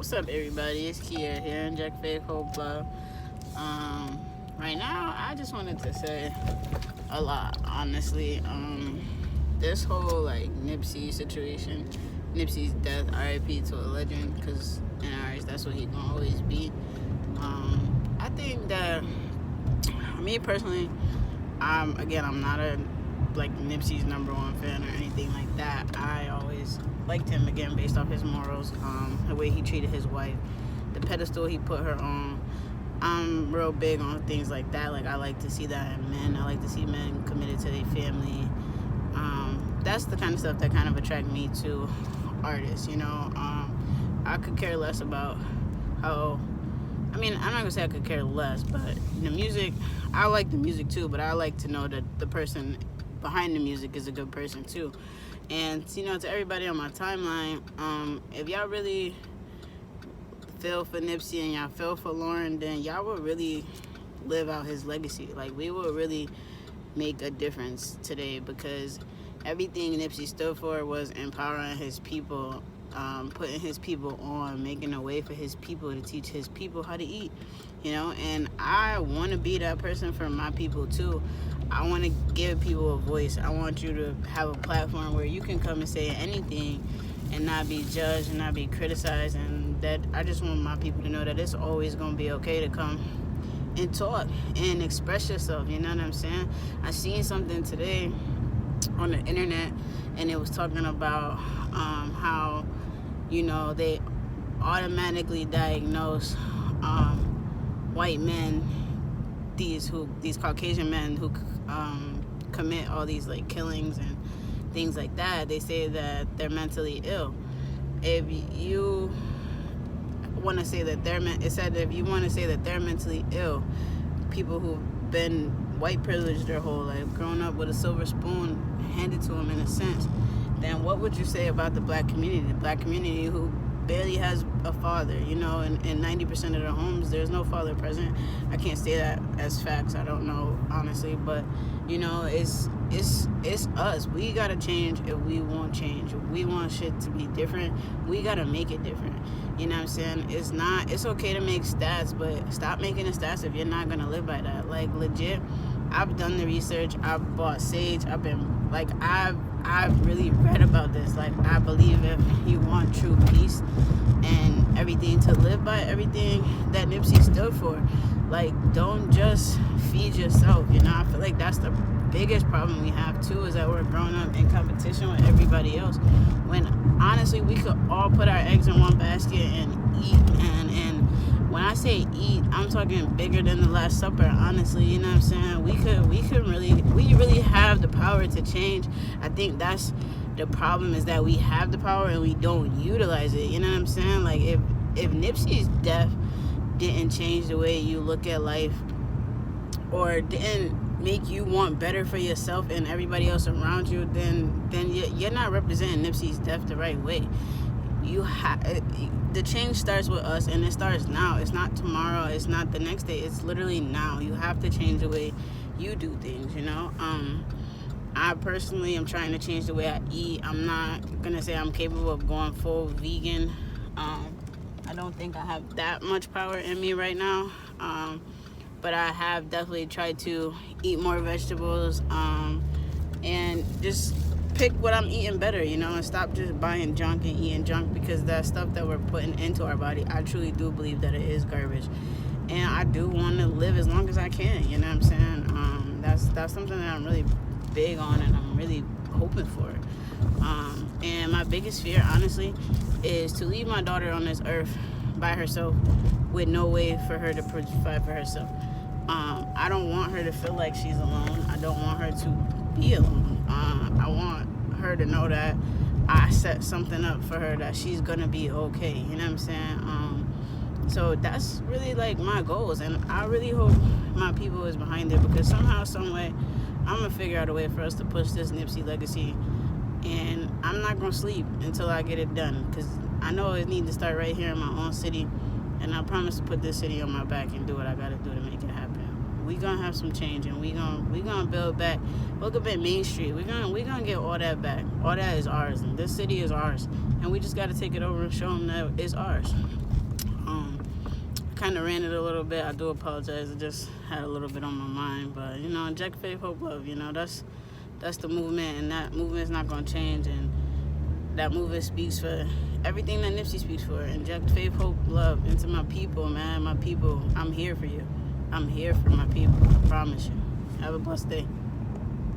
What's up, everybody? It's Kia here, Inject Faith, Hope, Love. Right now, I just wanted to say a lot, honestly. This whole Nipsey situation, Nipsey's death, RIP to a legend, because in ours, that's what he gonna always be. I think that me personally, I'm not a Nipsey's #1 fan or anything like that. I always liked him again based off his morals, the way he treated his wife, the pedestal he put her on. I'm real big on things like that. I like to see that in men. I like to see men committed to their family. That's the kind of stuff that kind of attract me to artists. I could care less about how. I'm not gonna say I could care less, but the music, I like the music too. But I like to know that the person behind the music is a good person too. And to everybody on my timeline, if y'all really feel for Nipsey and y'all feel for Lauren, then y'all will really live out his legacy. We will really make a difference today, because everything Nipsey stood for was empowering his people, putting his people on, making a way for his people to teach his people how to eat, and I want to be that person for my people too. I want to give people a voice. I want you to have a platform where you can come and say anything and not be judged and not be criticized, and that I just want my people to know that it's always going to be okay to come and talk and express yourself, you know what I'm saying? I seen something today on the internet, and it was talking about how they automatically diagnose white men, these Caucasian men who commit all these killings and things like that. They say that they're mentally ill. If you want to say that if you want to say that they're mentally ill, people who've been white privileged their whole life, grown up with a silver spoon handed to them in a sense, then what would you say about the black community? The black community who barely has a father, in 90% of their homes there's no father present. I can't say that as facts, I don't know honestly, but it's us. We gotta change if we want change. If we want shit to be different, we gotta make it different. You know what I'm saying? It's okay to make stats, but stop making the stats if you're not gonna live by that. Legit, I've done the research. I've bought sage. I've really read about this. I believe if you want true peace and everything, to live by everything that Nipsey stood for, don't just feed yourself. I feel like that's the biggest problem we have too, is that we're growing up in competition with everybody else, when honestly we could all put our eggs in one basket and eat. And when I say eat, I'm talking bigger than the Last Supper, honestly. You know what I'm saying? We really have the power to change. I think that's the problem, is that we have the power and we don't utilize it. You know what I'm saying? If Nipsey's death didn't change the way you look at life, or didn't make you want better for yourself and everybody else around you, then you're not representing Nipsey's death the right way. The change starts with us, and it starts now. It's not tomorrow, it's not the next day, it's literally now. You have to change the way you do things. I personally am trying to change the way I eat. I'm not gonna say I'm capable of going full vegan. I don't think I have that much power in me right now, but I have definitely tried to eat more vegetables, and just pick what I'm eating better, and stop just buying junk and eating junk, because that stuff that we're putting into our body, I truly do believe that it is garbage. And I do want to live as long as I can, you know what I'm saying? That's something that I'm really big on, and I'm really hoping for. And my biggest fear, honestly, is to leave my daughter on this earth by herself with no way for her to provide for herself. I don't want her to feel like she's alone. I don't want her to be alone. I want her to know that I set something up for her, that she's gonna be okay. You know what I'm saying? So that's really my goals, and I really hope my people is behind it, because somehow, some way, I'm gonna figure out a way for us to push this Nipsey legacy, and I'm not gonna sleep until I get it done, because I know it needs to start right here in my own city, and I promise to put this city on my back and do what I gotta do to make it happen. We gonna have some change, and we gonna build back. Look up at Main Street. We gonna get all that back. All that is ours, and this city is ours, and we just gotta take it over and show them that it's ours. Kind of ranted a little bit. I do apologize. I just had a little bit on my mind, but inject faith, hope, love. That's the movement, and that movement is not gonna change. And that movement speaks for everything that Nipsey speaks for. Inject faith, hope, love into my people, man. My people, I'm here for you. I'm here for my people. I promise you. Have a blessed day.